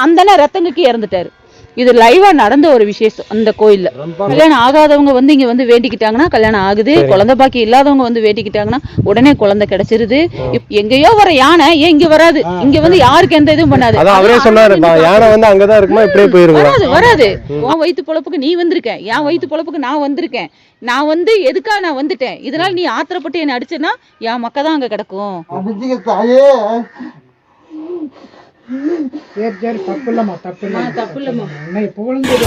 அந்த ரத்தங்குக்கு இறந்துட்டாரு. இது லைவா நடந்த ஒரு விசேஷம் அந்த கோயில்ல. கல்யாணம் ஆகாதவங்க வந்து இங்க வந்து வேண்டிக்கிட்டாங்கன்னா கல்யாணம் ஆகுது, குழந்தை பாக்கி இல்லாதவங்க வந்து வேண்டிக்கிட்டாங்கன்னா உடனே குழந்தை கிடைச்சிருது. எங்கேயோ வர யானை ஏன் இங்க வராது, இங்க வந்து யாருக்கு எந்த இதுவும் பண்ணாது. அவரே சொன்னாரு யானை வந்து அங்கதான் இருக்குமா, இப்படியே போயிருங்க. வராது. உன் வயிற்று பொழப்புக்கு நீ வந்திருக்க, என் வயிற்று பொழப்புக்கு நான் வந்திருக்கேன். நான் வந்து எதுக்கா நான் வந்துட்டேன், இதனால நீ ஆத்திரப்பட்டு என்ன அடிச்சேன்னா என் மக்கள் தான் அங்க கிடக்கும். சரி சரி, தப்பு இல்லம்மா, தப்பு இல்லம்மா. என்னை புகழ்ந்து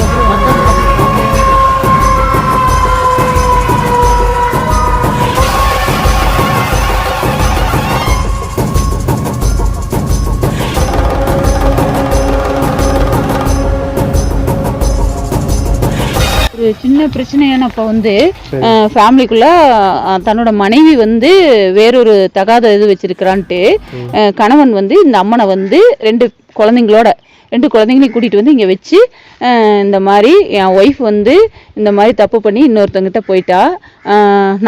ஒரு சின்ன பிரச்சனையானப்ப வந்து ஃபேமிலிக்குள்ள தன்னோட மனைவி வந்து வேறொரு தகாத இது வச்சிருக்கிறான்ட்டு கணவன் வந்து இந்த அம்மனை வந்து 2 குழந்தைங்களையும் கூட்டிட்டு வந்து இங்க வச்சு இந்த மாதிரி என் ஒய்ஃப் வந்து இந்த மாதிரி தப்பு பண்ணி இன்னொருத்தங்கிட்ட போயிட்டா,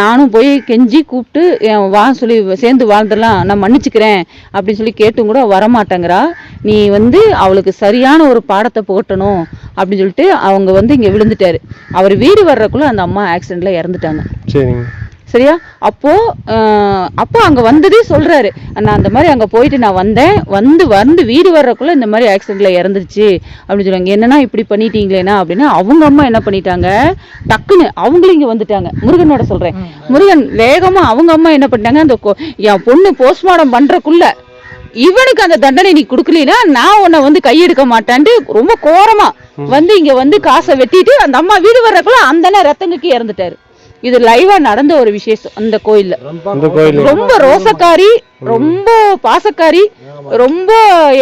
நானும் போய் கெஞ்சி கூப்பிட்டு என் சொல்லி சேர்ந்து வாழ்ந்துடலாம், நான் மன்னிச்சுக்கிறேன் அப்படின்னு சொல்லி கேட்டும் கூட வரமாட்டேங்கிறா. நீ வந்து அவளுக்கு சரியான ஒரு பாடத்தை போட்டணும் அப்படின்னு சொல்லிட்டு அவங்க வந்து இங்க விழுந்துட்டாரு. அவர் வீடு வர்றதுக்குள்ள அந்த அம்மா ஆக்சிடென்ட்ல இறந்துட்டாங்க. சரியா? அப்போ அங்க வந்ததே சொல்றாரு, நான் அந்த மாதிரி அங்க போயிட்டு நான் வந்தேன், வந்து வீடு வர்றதுக்குள்ள இந்த மாதிரி ஆக்சிடென்ட்ல இறந்துருச்சு அப்படின்னு சொல்லுவாங்க. என்னன்னா இப்படி பண்ணிட்டீங்களேனா அப்படின்னு அவங்க அம்மா என்ன பண்ணிட்டாங்க, டக்குன்னு அவங்களும் இங்க வந்துட்டாங்க. முருகனோட சொல்றேன், முருகன் வேகமா அவங்க அம்மா என்ன பண்ணிட்டாங்க, அந்த என் பொண்ணு போஸ்ட்மார்ட்டம் பண்றதுக்குள்ள இவனுக்கு அந்த தண்டனை நீ கொடுக்கலனா நான் உன்னை வந்து கையெடுக்க மாட்டேன்ட்டு ரொம்ப கோரமா வந்து இங்க வந்து காசை வெட்டிட்டு அந்த அம்மா வீடு வர்றதுக்குள்ள அந்த ரத்தங்குக்கு இறந்துட்டாரு. இது லைவா நடந்த ஒரு விசேஷம் அந்த கோயில்ல. ரொம்ப ரோசக்காரி, ரொம்ப பாசக்காரி, ரொம்ப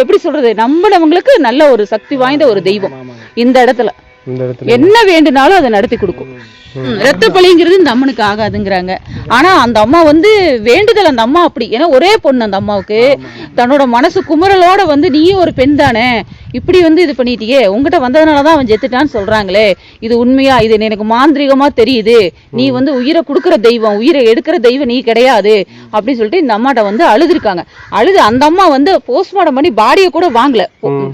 எப்படி சொல்றது, நம்பினவங்களுக்கு நல்ல ஒரு சக்தி வாய்ந்த ஒரு தெய்வம். இந்த இடத்துல என்ன வேண்டுனாலும் அதை நடத்தி கொடுக்கும். ரத்த பலிங்கிறது இந்த அம்மனுக்கு ஆகாதுங்கிறாங்க. ஆனா அந்த அம்மா வந்து வேண்டுதல், அந்த அம்மா அப்படி, ஏன்னா ஒரே பொண்ணு அந்த அம்மாவுக்கு, தன்னோட மனசு குமுறலோட வந்து நீயும் ஒரு பெண் தானே, இப்படி வந்து இது பண்ணிட்டியே, உங்ககிட்ட வந்ததுனாலதான் அவன் செத்துட்டான்னு சொல்றாங்களே, இது உண்மையா, இது எனக்கு மாந்திரிகமா தெரியுது, நீ வந்து உயிரை கொடுக்குற தெய்வம், உயிரை எடுக்கிற தெய்வம் நீ கிடையாது அப்படின்னு சொல்லிட்டு இந்த அம்மாட்ட வந்து அழுதுருக்காங்க. அழுது அந்த அம்மா வந்து போஸ்ட்மார்ட்டம் பண்ணி பாடியை கூட வாங்கல,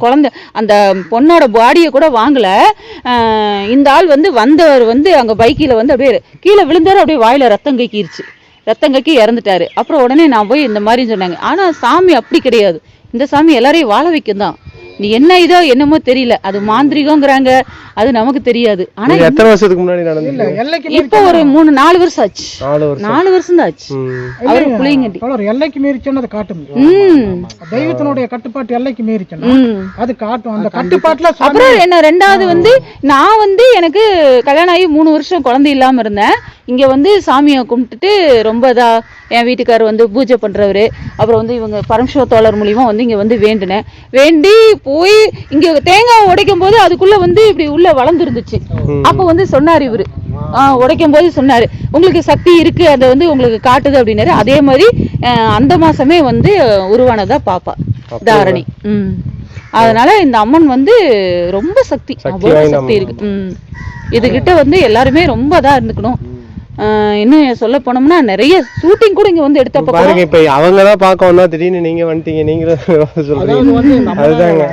குழந்தை அந்த பொண்ணோட பாடியை கூட வாங்கல. இந்த ஆள் வந்து வந்தவர் வந்து அங்க பைக்கில வந்து அப்படியே கீழே விழுந்தாரு, அப்படியே வாயில ரத்தம் கக்கி இறந்துட்டாரு. அப்புறம் உடனே நான் போய் இந்த மாதிரி சொன்னாங்க. ஆனா சாமி அப்படி கிடையாது, இந்த சாமி எல்லாரையும் வாழ வைக்கும் தான். நீ என்ன இதோ என்னமோ தெரியல, அது மாந்திரிகங்கிறாங்க, அது நமக்கு தெரியாது. ஆனா எத்தனை வருஷத்துக்கு முன்னாடி நடந்தது? இப்ப ஒரு 3-4 வருஷம் ஆச்சு. 4 வருஷம் தான் ஆச்சு. அவர் புளியங்கட்டி எல்லைக்கு மீறிச்சுன்னு அதை காட்டும். தெய்வத்தினுடைய கட்டுப்பாட்டு எல்லைக்கு மீறிச்சுன்னா அது காட்டும். அந்த கட்டுப்பாட்டுல அப்புறம் என்ன, 2வது வந்து நான் வந்து எனக்கு கல்யாணம் ஆகி 3 வருஷம் குழந்தை இல்லாம இருந்தேன். இங்க வந்து சாமியை கும்பிட்டுட்டு ரொம்ப இதா என் வீட்டுக்காரர் வந்து பூஜை பண்றவரு, அப்புறம் வந்து இவங்க பரமசிவ தோழர் மூலியமா வந்து இங்க வந்து வேண்டினேன். வேண்டி போய் இங்க தேங்காய் உடைக்கும் போது அதுக்குள்ள வந்து இப்படி உள்ள வளர்ந்து இருந்துச்சு. அப்ப வந்து சொன்னாரு இவரு, உடைக்கும் போது சொன்னாரு, உங்களுக்கு சக்தி இருக்கு, அதை வந்து உங்களுக்கு காட்டுது அப்படின்னாரு. அதே மாதிரி அந்த மாசமே வந்து உருவானதா பாப்பா தாரணி. அதனால இந்த அம்மன் வந்து ரொம்ப சக்தி இருக்கு. இதுகிட்ட வந்து எல்லாருமே ரொம்ப இதா இருந்துக்கணும். இன்னும் சொல்ல போனோம்னா நிறைய ஷூட்டிங் கூட இங்க வந்து எடுத்தப்ப பாருங்க, இப்ப அவங்கதான் பார்க்க வந்தா திடீர்னு நீங்க வந்துட்டீங்க, நீங்க சொல்றீங்க. அதுதாங்க,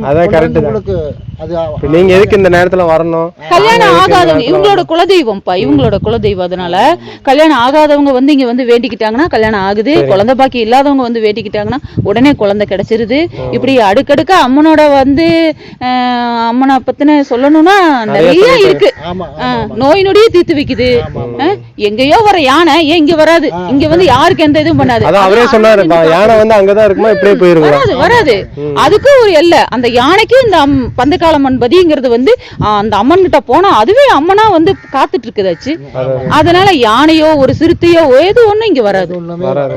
அதான் கரெக்ட் தான். நீங்க எதுக்கு இந்த நேரத்துல வரணும்? கல்யாணம் ஆகாதவங்க இவங்களோட குலதெய்வம்ப்பா, இவங்களோட குலதெய்வம். அதனால கல்யாணம் ஆகாதவங்க வந்து இங்க வந்து வேண்டிக்கிட்டாங்கன்னா கல்யாணம் ஆகுது, குழந்தை பாக்கி இல்லாதவங்க வந்து வேண்டிக்கிட்டாங்கன்னா உடனே குழந்தை கிடைச்சிருது. இப்படி அடுக்கடுக்க அம்மனோட வந்து அம்மனை பத்தின சொல்லணும்னா நிறைய இருக்கு. நோய் நொடியே தீர்த்து வைக்குது. எங்கேயோ வர யானை ஏன் இங்க வராது, இங்க வந்து யாருக்கு எந்த இதுவும் பண்ணாது. அவரே சொன்னாரு, யானை வந்து அங்கதான் இருக்குமா, இப்படியே போயிருங்க. வராது. அதுக்கு ஒரு எல்லை, அந்த யானைக்கு இந்த பந்தக்காலம்மன் பதிங்கிறது வந்து அந்த அம்மன் கிட்ட போனா அதுவே அம்மனா வந்து காத்துட்டு இருக்குதாச்சு. அதனால யானையோ ஒரு சிறுத்தையோ ஏதோ ஒண்ணு இங்க வராது.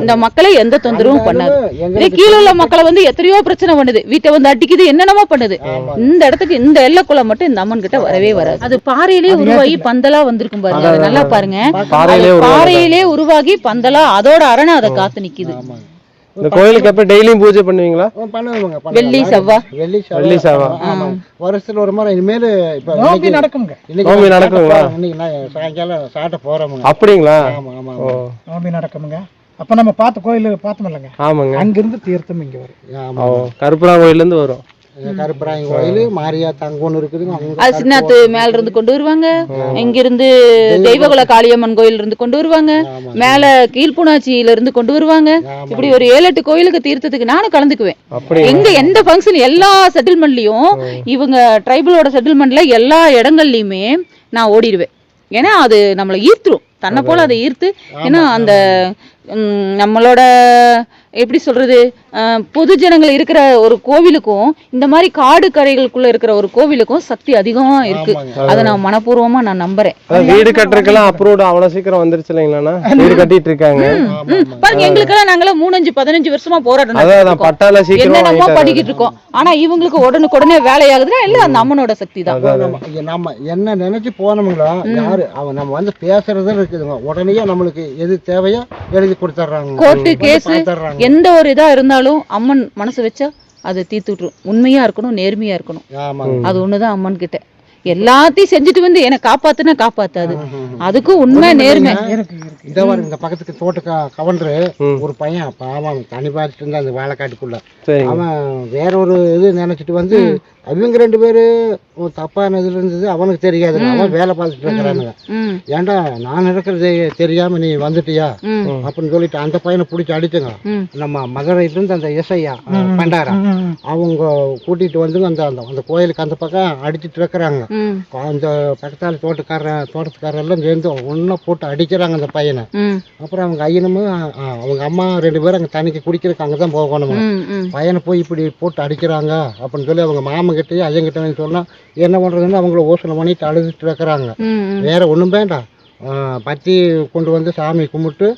இந்த மக்களை எந்த தொந்தரவும் பண்ணாது. கீழே உள்ள மக்களை வந்து எத்தனையோ பிரச்சனை பண்ணுது, வீட்டை வந்து அடிக்குது, என்னென்னமோ பண்ணுது. இந்த இடத்துக்கு இந்த எல்லைக்குள்ள மட்டும் இந்த அம்மன் கிட்ட வரவே வராது. அது பாறையிலே உருவாகி பந்தலா வந்திருக்கும் பாருங்க, அது நல்லா பாருங்க. பாறையிலே உருவாகி பந்தலா அதோட அரணை அதை காத்து நிக்குது. இந்த கோயிலுக்கு எப்ப டெய்லியும் பூஜை பண்ணுவீங்களா? பண்ணுவாங்க. வெள்ளி செவ்வாய் வருஷத்துல ஒரு முறை. இனிமேல் இப்ப நோம்பி நடக்குங்க. நோம்பி நடக்குங்களா? இன்னைக்கு நான் சாயங்காலம் சாட்ட போறோம். அப்படிங்களா? ஆமா ஆமா, நோம்பி நடக்குங்க. அப்ப நம்ம பார்த்த கோயில் பார்த்தோம் இல்லைங்க, ஆமாங்க, அங்கிருந்து தீர்த்தம் இங்க வரும். கருப்புரா கோயில்ல இருந்து வரும். கருப்பராயன் கோயில் மாரியா தங்கம்னு இருக்குதுங்க. அங்க அது சின்னாத்து மேல இருந்து கொண்டு வருவாங்க, இங்க இருந்து தெய்வகுல காளியம்மன் கோயில இருந்து கொண்டு வருவாங்க, மேல கீழ்ப்புணாச்சியில இருந்து கொண்டு வருவாங்க. இப்படி ஒரு 7-8 கோயிலுக்கு தீர்த்தத்துக்கு நானும் கலந்துக்குவேன். எங்க எந்த ஃபங்க்ஷன் எல்லா செட்டில்மெண்ட்லயும் இவங்க ட்ரைபலோட செட்டில்மெண்ட்ல எல்லா இடங்கள்லயுமே நான் ஓடிடுவேன். ஏன்னா அது நம்மளை ஈர்த்துரும், தன்னை போல அதை ஈர்த்து. ஏன்னா அந்த நம்மளோட எப்படி சொல்றது, பொது ஜனங்கள் இருக்கிற ஒரு கோவிலுக்கும் இந்த மாதிரி காடு கரைகளுக்குள்ள இருக்கிற ஒரு கோவிலுக்கும் சக்தி அதிகமா இருக்கு. அதை நான் மனப்பூர்வமா நான் நம்புறேன். வீடு கட்டுறதுக்கெல்லாம் அப்ரூவ்ட் அவ்வளவு சீக்கிரம் வந்துருச்சு இல்லைங்களா? வீடு கட்டிட்டு இருக்காங்க பாருங்க. எங்களுக்கெல்லாம் நாங்களாம் 3-5-15 வருஷமா போராட்டம் என்னென்னமோ படிக்கிட்டு இருக்கோம். ஆனா இவங்களுக்கு உடனுக்குடனே வேலையாகுதுன்னா இல்ல அந்த அம்மனோட சக்தி தான். நம்ம என்ன நினைச்சு போனோம்ங்களா, யாரு அவன் நம்ம வந்து பேசுறதும் இருக்குதுங்க, உடனே நம்மளுக்கு எது தேவையோ எழுதி கொடுத்துட்றாங்க. கோர்ட்டு கேஸ் எந்த ஒரு இதா இருந்தாலும் அம்மன் மனசு வச்சா அதை தீர்த்து விட்டுரும். உண்மையா இருக்கணும், நேர்மையா இருக்கணும். அது ஒண்ணுதான் அம்மன் கிட்ட. எல்லாத்தையும் செஞ்சுட்டு வந்து என்னை காப்பாத்துனா காப்பாத்தாது. அதுக்கும் உண்மை நேர்மை. இந்த பக்கத்துக்கு தோட்ட கவர்னரு ஒரு பையன் பாவம் தனி பார்த்துட்டு இருந்தா அந்த வாழைக்காட்டுக்குள்ள. அவன் வேற ஒரு இது நினைச்சிட்டு வந்து அவங்க 2 பேரு தப்பான இதுல இருந்தது அவனுக்கு தெரியாது. அவன் வேலை பார்த்துட்டு இருக்கிறானுங்க. ஏன்டா நான் இருக்கிறது தெரியாம நீ வந்துட்டியா அப்படின்னு சொல்லிட்டு அந்த பையனை பிடிச்சி அடிச்சுங்க. நம்ம மதுரையில இருந்து அந்த எஸ்ஐயா பண்டாரா அவங்க கூட்டிட்டு வந்து அந்த கோயிலுக்கு அந்த பக்கம் அடிச்சிட்டு இருக்கிறாங்க. அந்த பக்கத்தால தோட்டத்துக்காரர் எல்லாம் சேர்ந்து ஒன்னும் போட்டு அடிக்கிறாங்க அந்த பையனை. அப்புறம் அவங்க ஐயனும் அவங்க அம்மா 2 பேரும் அங்க தண்ணிக்கு குடிக்கிறதுக்கு அங்கதான் போகணும். பையனை போய் இப்படி போட்டு அடிக்கிறாங்க அப்படின்னு சொல்லி அவங்க மாமன் கிட்டயே ஐயங்கிட்ட சொன்னா என்ன பண்றதுன்னு அவங்கள யோசனை பண்ணிட்டு அழுதுட்டு இருக்கிறாங்க. வேற ஒண்ணும் வேண்டாம், பத்தி கொண்டு வந்து சாமி கும்பிட்டு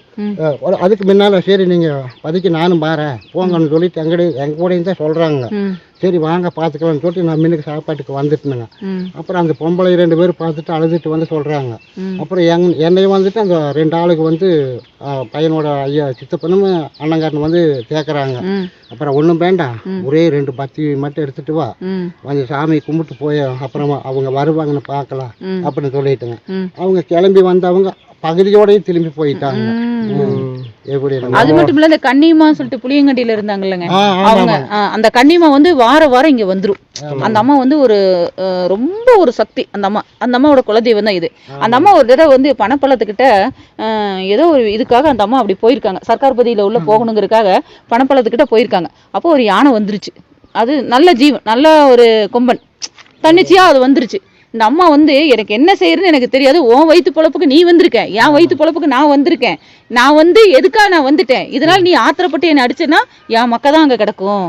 அதுக்கு முன்னால சரி நீங்க பதிக்கு நானும் பாறேன் போங்கன்னு சொல்லிட்டு எங்க கூடயும் தான் சொல்றாங்க. சரி வாங்க பார்த்துக்கலாம்னு சொல்லிட்டு நான் மின்னுக்கு சாப்பாட்டுக்கு வந்துட்டுனுங்க. அப்புறம் அந்த பொம்பளை 2 பேரும் பார்த்துட்டு அழுதுட்டு வந்து சொல்றாங்க. அப்புறம் என்னையும் வந்துட்டு அந்த 2 ஆளுக்கு வந்து பையனோட ஐயா சித்தப்பனும் அண்ணங்காரன் வந்து கேட்கறாங்க. அப்புறம் ஒன்றும் வேண்டாம், ஒரே 2 பத்தி மட்டும் எடுத்துட்டு வா, வந்து சாமி கும்பிட்டு போய் அப்புறமா அவங்க வருவாங்கன்னு பார்க்கலாம் அப்படின்னு சொல்லிட்டுங்க. அவங்க கிளம்பி வந்தவங்க பகுதியோடய திரும்பி போயிட்டாங்க. அது மட்டும் இல்ல, இந்த கன்னிமா சொல்லிட்டு புளியங்கண்டியில இருந்தாங்கல்லங்க, அவங்க அந்த கன்னிமா வந்து வாரம் இங்க வந்துரும். அந்த அம்மா வந்து ரொம்ப ஒரு சக்தி. அந்த அம்மாவோட குலதெய்வம் தான் இது. அந்த அம்மா ஒரு தடவை வந்து பணப்பள்ளத்துக்கிட்ட ஏதோ ஒரு இதுக்காக அந்த அம்மா அப்படி போயிருக்காங்க. சர்க்கார் பதியில உள்ள போகணுங்கிறதுக்காக பணப்பள்ளத்துக்கிட்ட போயிருக்காங்க. அப்போ ஒரு யானை வந்துருச்சு. அது நல்ல ஜீவன், நல்ல ஒரு கொம்பன், தன்னிச்சையா அது வந்துருச்சு. இந்த அம்மா வந்து எனக்கு என்ன செய்யறதுன்னு எனக்கு தெரியாது, உன் வயிற்று பொழப்புக்கு நீ வந்திருக்க, என் வயிற்று பொழப்புக்கு நான் வந்திருக்கேன், நான் வந்து எதுக்காக நான் வந்துட்டேன், இதனால நீ ஆத்திரப்பட்டு என்னை அடிச்சேன்னா என் மக்கள் தான் அங்க கிடக்கும்,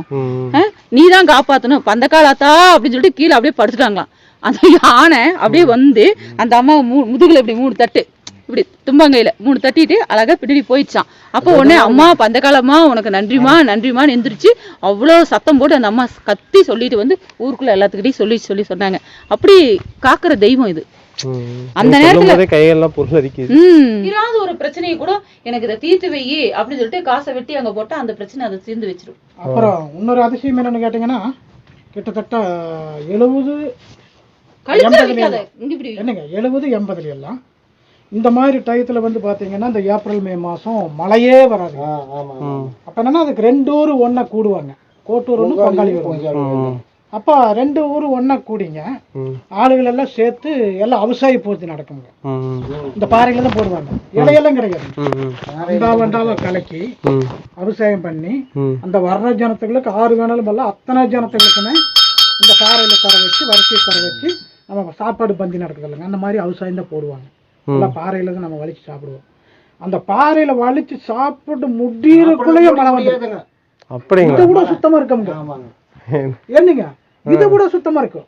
நீ தான் காப்பாத்தணும், பந்தக்காலாத்தா அப்படின்னு சொல்லிட்டு கீழே அப்படியே படுத்துட்டாங்களாம். அந்த யானை அப்படியே வந்து அந்த அம்மா முதுகுல இப்படி 3 தட்டு இப்படி தும்பங்கையில 3 தட்டிட்டு அழகா பின்னாடி போயிடுச்சான். அப்போ உடனே அம்மா பந்தக்காலம்மா உனக்கு நன்றிமான்னு எந்திரிச்சு அவ்வளோ சத்தம் போட்டு அந்த அம்மா கத்தி சொல்லிட்டு வந்து ஊருக்குள்ள எல்லாத்துக்கிட்டையும் சொல்லி சொன்னாங்க. அப்படி காக்குற தெய்வம் இது. அந்த நேரத்துல கையெல்லாம் பொருளரிக்குது. ஏதாவது ஒரு பிரச்சனையை கூட எனக்கு இதை தீர்த்து வை அப்படின்னு சொல்லிட்டு காசை வெட்டி அங்க போட்டா அந்த பிரச்சனை அதை தீர்ந்து வச்சிடும். அப்புறம் இன்னொரு அதிசயம் என்னன்னு கேட்டீங்கன்னா, கிட்டத்தட்ட 70-80 எல்லாம் இந்த மாதிரி டயத்துல வந்து பாத்தீங்கன்னா இந்த ஏப்ரல் மே மாசம் மழையே வராது. அப்ப என்னன்னா அதுக்கு 2 ஊர் ஒன்னா கூடுவாங்க, கோட்டூர் ஒண்ணு பங்காளி வருவாங்க. அப்ப 2 ஊர் ஒன்னா கூடிங்க ஆளுகள் எல்லாம் சேர்த்து எல்லாம் விவசாய பூர்த்தி நடக்குங்க. இந்த பாறையில தான் போடுவாங்க, இடையெல்லாம் கிடையாது. வண்டாலும் கலக்கி விவசாயம் பண்ணி அந்த வர்ற ஜனத்துகளுக்கு 6 வேணாலும் வரல அத்தனை ஜனத்துகளுக்குமே இந்த பாறையில கரை வச்சு வரிசையை கரை வச்சு நம்ம சாப்பாடு பந்தி நடக்குது இல்லைங்க, அந்த மாதிரி விவசாயம் தான் போடுவாங்க. பாறையில தான் நம்ம வலிச்சு சாப்பிடுவோம். அந்த பாறையில வலிச்சு சாப்பிட்டு முடியறதுக்குள்ளேயே மழை வந்துருக்குங்க. இதை கூட சுத்தமா இருக்குங்க. என்னங்க இதை கூட சுத்தமா இருக்கும்.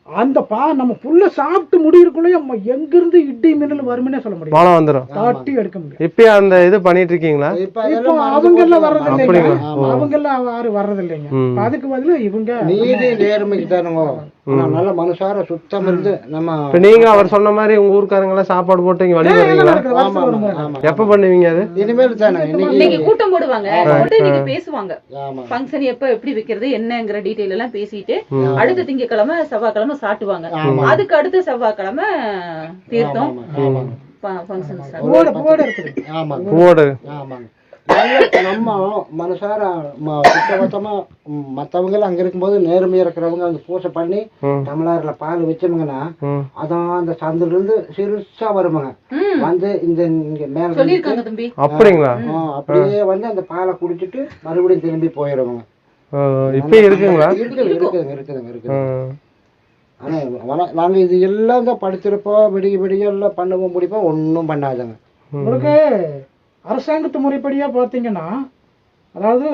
அந்த நம்ம புல்ல சாப்பிட்டு முடியறதுக்குள்ளேயே எங்கிருந்து இடி மின்னல் வரும்னே சொல்ல முடியும், மழை வந்துரும், தாட்டி எடுக்க முடியும். இப்ப அந்த இது பண்ணிட்டு இருக்கீங்களா? இப்போ அவங்க எல்லாம் வர்றது இல்லைங்க, அவங்க எல்லாம் யாரும் வர்றது இல்லைங்க. அதுக்கு பதிலா இவங்க நீதி நேர்மைக்கு தானுங்க, நல்ல மனுஷார சுத்தம் இருந்து நம்ம. நீங்க அவர் சொன்ன மாதிரி உங்க ஊர்க்காரங்க எல்லாம் சாப்பாடு போட்டு இங்க வழி வருவீங்களா? எப்ப பண்ணுவீங்க அது? இனிமேல் தானே இன்னைக்கு கூட்டம் போடுவாங்க, நீங்க பேசுவாங்க ஃபங்க்ஷன் எப்ப எப்படி வைக்கிறது என்னங்கிற டீடைல் எல்லாம் பேசிட்டு அடுத்த திங்கக்கிழமை செவ்வாய்க்கிழமை சாட்டுவாங்க. அதுக்கு அடுத்த செவ்வாய்க்கிழமை தீர்த்தம் நம்ம மனசார சுத்தபத்தமா மற்றவங்க அங்க இருக்கும்போது நேர்மையா இருக்கிறவங்க அந்த பூசை பண்ணி தமிழர்ல பால் வச்சோம்ங்கன்னா அதான் அந்த சந்தில இருந்து சிறுசா வருவாங்க வந்து இங்க மேல அப்படிங்களா அப்படியே வந்து அந்த பாலை குடிச்சிட்டு மறுபடியும் திரும்பி போயிடுவாங்க. இப்ப இருக்குங்களா? இருக்குதுங்க. ஆனா நாங்க இது எல்லாம் தான் படிச்சிருப்போம், விடிய எல்லாம் பண்ணுவோம் முடிப்போம், ஒன்றும் பண்ணாதுங்க. உங்களுக்கு அரசாங்கத்து முறைப்படியா பார்த்தீங்கன்னா, அதாவது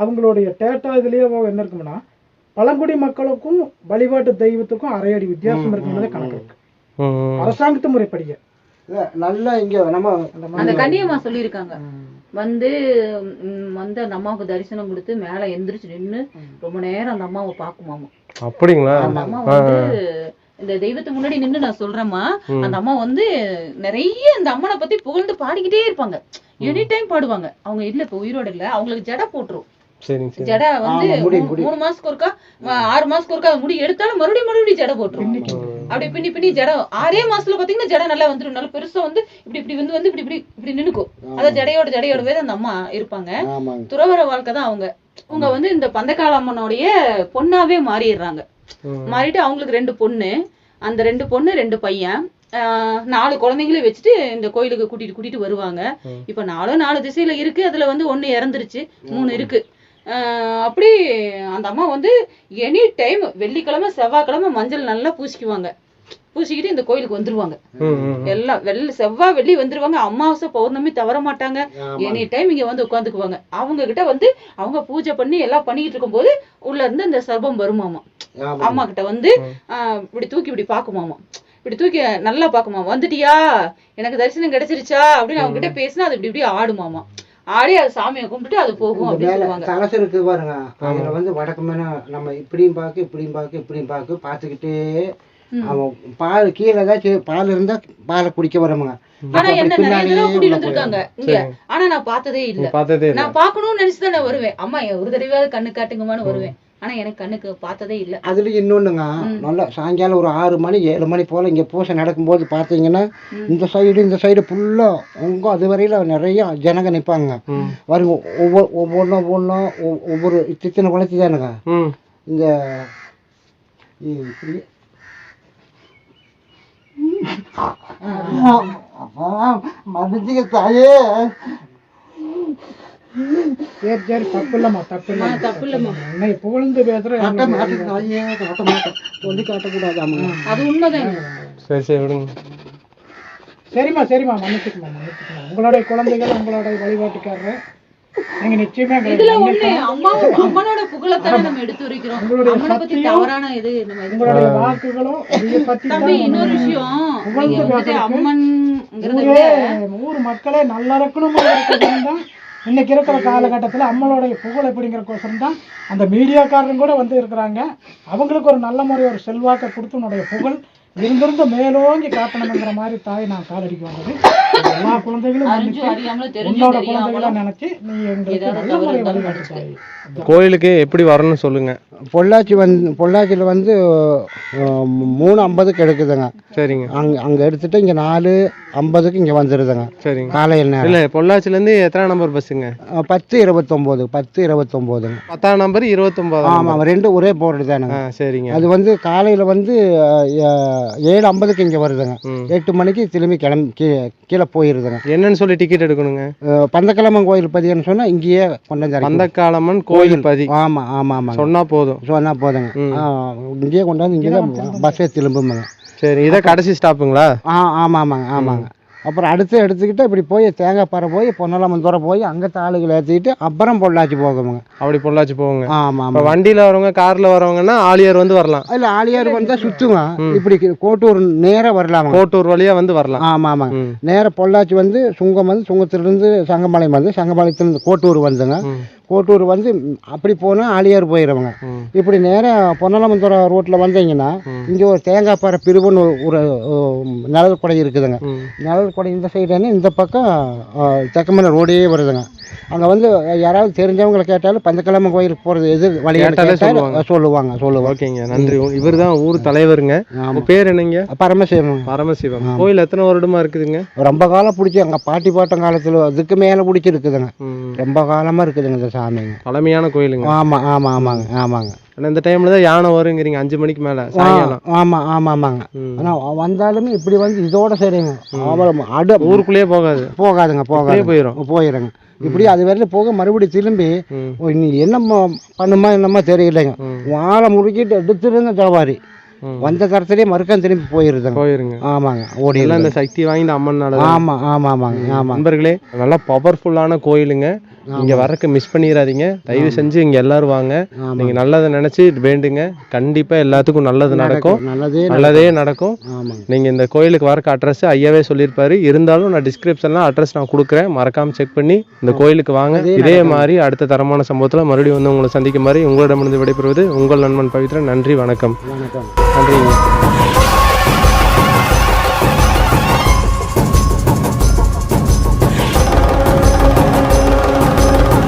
அவங்களுடைய டேட்டா இதுலயே என்ன இருக்குன்னா, பழங்குடி மக்களுக்கும் வழிபாட்டு தெய்வத்துக்கும் அரையடி வித்தியாசம் இருக்குங்கிறத கணக்கு இருக்கு அரசாங்கத்து முறைப்படியே. நல்லா இங்க நம்ம அந்த கன்னியம்மா சொல்லியிருக்காங்க வந்து அந்த அம்மாவுக்கு தரிசனம் கொடுத்து மேல எந்திரிச்சு நின்று ரொம்ப நேரம் அந்த அம்மாவை பாக்குமாமா. அப்படிங்களா? அந்த அம்மா வந்து இந்த தெய்வத்துக்கு முன்னாடி நின்று நான் சொல்றேம்மா, அந்த அம்மா வந்து நிறைய இந்த அம்மனை பத்தி புகழ்ந்து பாடிக்கிட்டே இருப்பாங்க. எனி டைம் பாடுவாங்க. அவங்க இல்ல இப்ப உயிரோட இல்ல, அவங்களுக்கு ஜடை போட்டுரும். ஜடை வந்து 3 மாசத்துக்கு ஒருக்கா 6 மாசத்துக்கு ஒருக்கா முடி எடுத்தாலும் மறுபடியும் ஜடை போட்டுரும். அப்படி பின்னி ஜடை 6 மாசத்துல பாத்தீங்கன்னா ஜடை நல்லா வந்துடும். நல்லா பெருசா வந்து இப்படி வந்து இப்படி நின்னுக்கும். அதான் ஜடையோடவே அந்த அம்மா இருப்பாங்க. துறவர வாழ்க்கை தான் அவங்க வந்து இந்த பந்தக்கால அம்மனுடைய பொண்ணாவே மாறிடுறாங்க. மாறிட்டு அவங்களுக்கு 2 பொண்ணு, அந்த 2 பொண்ணு 2 பையன், 4 குழந்தைங்களையும் வச்சுட்டு இந்த கோயிலுக்கு கூட்டிட்டு வருவாங்க. இப்ப 4 திசையில இருக்கு. அதுல வந்து 1 இறந்துருச்சு, 3 இருக்கு. அப்படி அந்த அம்மா வந்து எனி டைம் வெள்ளிக்கிழமை செவ்வாய்க்கிழமை மஞ்சள் நல்லா பூசிக்குவாங்க. பூசிக்கிட்டு இந்த கோயிலுக்கு வந்துருவாங்க. எல்லாம் செவ்வாய் வெள்ளி வந்துருவாங்க. அமாவாசை பௌர்ணமி தவற மாட்டாங்க. எனி டைம் இங்க வந்து உட்காந்துக்குவாங்க. அவங்க கிட்ட வந்து அவங்க பூஜை பண்ணி எல்லாம் பண்ணிக்கிட்டு இருக்கும் போது உள்ள இருந்து இந்த சர்பம் வருமாமா. அம்மா கிட்ட வந்து இப்படி பாக்குமாமா. இப்படி தூக்கி நல்லா பாக்குமாமா. வந்துட்டியா, எனக்கு தரிசனம் கிடைச்சிருச்சா அப்படின்னு அவங்க கிட்ட பேசினா அது இப்படி ஆடுமாமா. ஆடி அது சாமியை கும்பிட்டு அது போகும் அப்படின்னு சொல்லுவாங்க. கலசம் இருக்கு பாருங்க, அதுல வந்து வடக்கு மேல நம்ம இப்படியும் பாக்கு பாத்துக்கிட்டே அவன் பால் கீழே ஏதாச்சும் பால் இருந்தா பாலை குடிக்க வரமுங்க. ஆனா என்ன நிறைய தடவை கூட்டிட்டு வந்திருக்காங்க இங்க. ஆனா நான் பார்த்ததே இல்ல. நான் பாக்கணும்னு நினைச்சுதான் நான் வருவேன். அம்மா ஒரு தடவையாவது கண்ணு காட்டுங்கம்மான்னு வருவேன். ஆனா எனக்கு கண்ணுக்கு பார்த்ததே இல்ல. அதுல இன்னொன்னுங்க, நல்லா சாயங்காலம் ஒரு 6 மணி 7 மணி போல இங்க பூசை நடக்கும்போது பாத்தீங்கன்னா இந்த சைடு ஃபுல்லா உங்க அது வரையில நிறைய ஜனங்க நிப்பாங்க. வருங்க ஒவ்வொன்றும் ஒவ்வொரு சித்தனை குளத்தி தானுங்க. இந்த மதிச்சுக்க தாயே. சரி தப்பு இல்லம்மா. புகழ்ந்து பேசுற சொல்லி காட்டக்கூடாது. அது உண்மைதான். சரி விடுங்க. சரிம்மா மன்னிச்சுக்கமா. உங்களுடைய குழந்தைகள் உங்களுடைய வழிபாட்டுக்காரர் நீங்க நிச்சயமா இதுல ஒண்ணு அம்மனோட புகழத்தான நம்ம எடுத்து வைக்கிறோம். அம்மனை பத்தி தவறான இது நம்ம உங்களுடைய வாக்குகளும் இன்னொரு விஷயம், அம்மன்ங்கிறத ஊர் மக்களே நல்லா இருக்கணும் தான் இன்னைக்கு இருக்கிற காலகட்டத்தில் அம்மனுடைய புகழ் எப்படிங்கிறக்கோசரம் தான் அந்த மீடியாக்காரரும் கூட வந்து இருக்கிறாங்க. அவங்களுக்கு ஒரு நல்ல முறை ஒரு செல்வாக்கை கொடுத்து உன்னுடைய புகழ் இருந்திருந்து மேலோங்கி காட்டணுங்கிற மாதிரி தாய் நான் காலடிக்கு வந்தது. எல்லா குழந்தைகளும் உன்னோட குழந்தைகளா நினைச்சு நீ எங்களுக்கு நல்ல முறை வழிகாட்டு. கோயிலுக்கு எப்படி வரணும்னு சொல்லுங்க. பொள்ளாச்சியில் வந்து 3:50 எடுக்குதுங்க. சரிங்க. அங்க எடுத்துட்டு இங்க 4:50 இங்க வந்துருதுங்க. சரிங்க. காலையில் நேரம். இல்ல பொள்ளாச்சில இருந்து எத்தனை நம்பர் பஸ்ஸுங்க? 10:29. 10:10 நம்பர் 29. ஆமா, 2 ஒரே போர்டு தானுங்க. சரிங்க. அது வந்து காலையில வந்து 7:50 இங்க வருதுங்க. 8 மணிக்கு திரும்பி கீழே போயிருதுங்க. என்னன்னு சொல்லி டிக்கெட் எடுக்கணுங்க? பந்தக்காலம்மன் கோயில் பதின்னு சொன்னா இங்கேயே கொண்டு வந்து பந்தக்காலம்மன் கோயில் பதி. ஆமா சொன்னா போதுங்க. இங்கேயே கொண்டாந்து இங்கே பஸ்ஸே திரும்புங்க. சரி, இதை கடைசி ஸ்டாப்புங்களா? ஆமாங்க. அப்புறம் அடுத்து எடுத்துக்கிட்டு இப்படி போய் தேங்காய் பாறை போய் பொன்னலாமன் தூர போய் அங்கே ஆளுகளை ஏற்றிக்கிட்டு அப்புறம் பொள்ளாச்சி போகுங்க. அப்படி பொள்ளாச்சி போகுங்க. ஆமாம். வண்டியில் வரவங்க காரில் வரவங்கன்னா ஆலியார் வந்து வரலாம். இல்லை, ஆலியார் வந்தால் சுற்றுங்க. இப்படி கோட்டூர் நேராக வரலாம். கோட்டூர் வழியாக வந்து வரலாம். ஆமாங்க. நேராக பொள்ளாச்சி வந்து சுங்கம் வந்து சுங்கத்திலிருந்து சங்கம்பாளையம் வந்து சங்கம்பாளையத்துலேருந்து கோட்டூர் வந்துங்க. கோட்டூர் வந்து அப்படி போனால் ஆலியார் போயிடுவாங்க. இப்படி நேராக பொன்னலாமந்துறை ரோட்டில் வந்தீங்கன்னா இங்கே ஒரு தேங்காய் பாறை பிரிவுன்னு ஒரு நிழல் கொடை இருக்குதுங்க. நிழல் கொடை இந்த சைடு இந்த பக்கம் தெக்கமலை ரோடே வருதுங்க. அங்கே வந்து யாராவது தெரிஞ்சவங்களை கேட்டாலும் பஞ்சக்கிழமை கோயிலுக்கு போகிறது எது வழியாக சொல்லுவாங்க. ஓகேங்க, நன்றி. இவர் தான் ஊர் தலைவருங்க. உங்க பேர் என்னங்க? பரமசிவம். பரமசிவம். கோயில் எத்தனை வருடமா இருக்குதுங்க? ரொம்ப காலம் பிடிச்சி எங்கள் பாட்டி பாட்டம் காலத்தில் அதுக்கு மேலே பிடிச்சிருக்குதுங்க. ரொம்ப காலமாக இருக்குதுங்க இந்த சாமிங்க. பழமையான கோயிலுங்க. ஆமாங்க. ஆனால் இந்த டைம்ல தான் யானை வருங்கிறீங்க 5 மணிக்கு மேலே சாயங்காலம். ஆமாங்க. ஆனால் வந்தாலுமே இப்படி வந்து இதோட சரிங்க. ஊருக்குள்ளேயே போகாதுங்க. போயிடுங்க. இப்படி அது வரையில போக மறுபடியும் திரும்பி நீ என்ன பண்ணுமா என்னமா தெரியலைங்க. வாழை முறுக்கிட்டு எடுத்துருங்க ஜவாரி வந்த தரத்திலேயே மறுக்கம் திரும்பி போயிருங்க. ஆமாங்க, ஓடி எல்லாம் இந்த சக்தி வாய்ந்த அம்மன்னால. ஆமாங்க. நண்பர்களே, நல்லா பவர்ஃபுல்லான கோயிலுங்க. இங்க வரக்கு மிஸ் பண்ணிடாதீங்க. தயவு செஞ்சு இங்க எல்லாரும் வாங்க. நீங்க நல்லதை நினைச்சு வேண்டுங்க. கண்டிப்பா எல்லாத்துக்கும் நல்லது நடக்கும். நல்லதே நடக்கும். நீங்க இந்த கோயிலுக்கு வரக்கு அட்ரஸ் ஐயாவே சொல்லியிருப்பாரு. இருந்தாலும் நான் டிஸ்கிரிப்ஷன்ல அட்ரஸ் நான் கொடுக்குறேன். மறக்காம செக் பண்ணி இந்த கோயிலுக்கு வாங்க. இதே மாதிரி அடுத்த தரமான சம்பவத்துல மறுபடியும் வந்து உங்களை சந்திக்கும் மாதிரி உங்களிடமிருந்து விடைபெறுவது உங்கள் நண்பன் பவித்ரன். நன்றி, வணக்கம். நன்றிங்க.